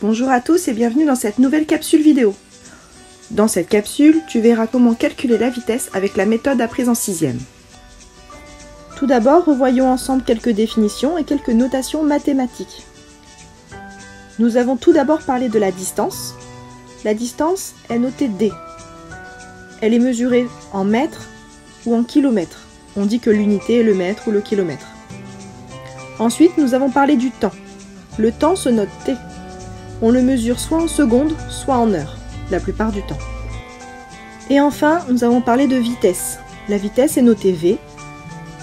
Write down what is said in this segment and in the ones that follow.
Bonjour à tous et bienvenue dans cette nouvelle capsule vidéo. Dans cette capsule, tu verras comment calculer la vitesse avec la méthode apprise en 6e. Tout d'abord, revoyons ensemble quelques définitions et quelques notations mathématiques. Nous avons tout d'abord parlé de la distance. La distance est notée D. Elle est mesurée en mètres ou en kilomètres. On dit que l'unité est le mètre ou le kilomètre. Ensuite, nous avons parlé du temps. Le temps se note T. On le mesure soit en secondes, soit en heures, la plupart du temps. Et enfin, nous avons parlé de vitesse. La vitesse est notée V,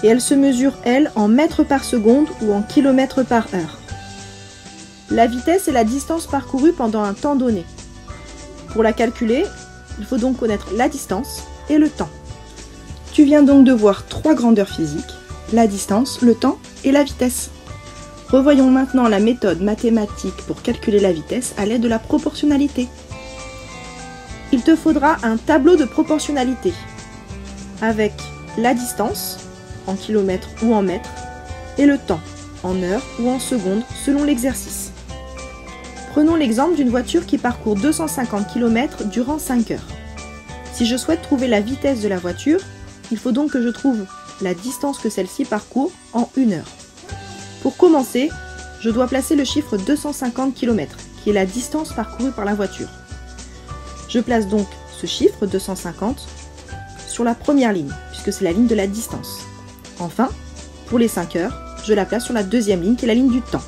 et elle se mesure, elle, en mètres par seconde ou en kilomètres par heure. La vitesse est la distance parcourue pendant un temps donné. Pour la calculer, il faut donc connaître la distance et le temps. Tu viens donc de voir trois grandeurs physiques, la distance, le temps et la vitesse. Revoyons maintenant la méthode mathématique pour calculer la vitesse à l'aide de la proportionnalité. Il te faudra un tableau de proportionnalité avec la distance en kilomètres ou en mètres et le temps en heures ou en secondes selon l'exercice. Prenons l'exemple d'une voiture qui parcourt 250 km durant 5 heures. Si je souhaite trouver la vitesse de la voiture, il faut donc que je trouve la distance que celle-ci parcourt en 1 heure. Pour commencer, je dois placer le chiffre 250 km, qui est la distance parcourue par la voiture. Je place donc ce chiffre 250 sur la première ligne, puisque c'est la ligne de la distance. Enfin, pour les 5 heures, je la place sur la deuxième ligne, qui est la ligne du temps.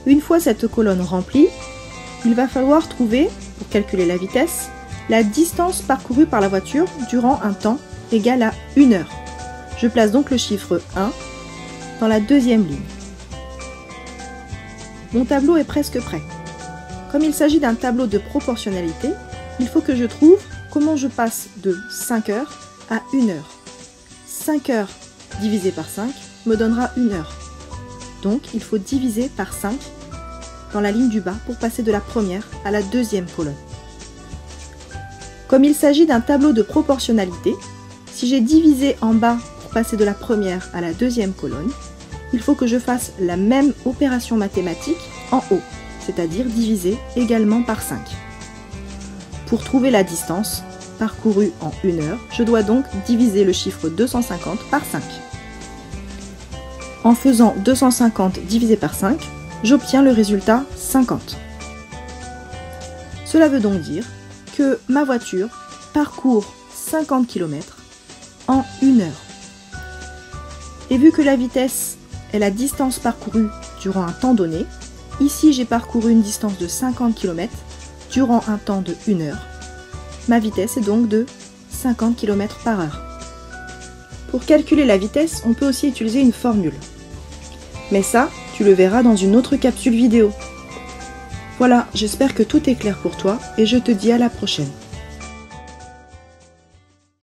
Une fois cette colonne remplie, il va falloir trouver, pour calculer la vitesse, la distance parcourue par la voiture durant un temps égal à 1 heure. Je place donc le chiffre 1 dans la deuxième ligne. Mon tableau est presque prêt. Comme il s'agit d'un tableau de proportionnalité, il faut que je trouve comment je passe de 5 heures à 1 heure. 5 heures divisé par 5 me donnera 1 heure. Donc il faut diviser par 5 dans la ligne du bas pour passer de la première à la deuxième colonne. Comme il s'agit d'un tableau de proportionnalité, si j'ai divisé en bas pour passer de la première à la deuxième colonne, il faut que je fasse la même opération mathématique en haut, c'est-à-dire diviser également par 5. Pour trouver la distance parcourue en 1 heure, je dois donc diviser le chiffre 250 par 5. En faisant 250 divisé par 5, j'obtiens le résultat 50. Cela veut donc dire que ma voiture parcourt 50 km en 1 heure. Et vu que la vitesse est la distance parcourue durant un temps donné, ici j'ai parcouru une distance de 50 km durant un temps de 1 heure. Ma vitesse est donc de 50 km par heure. Pour calculer la vitesse, on peut aussi utiliser une formule. Mais ça, tu le verras dans une autre capsule vidéo. Voilà, j'espère que tout est clair pour toi et je te dis à la prochaine.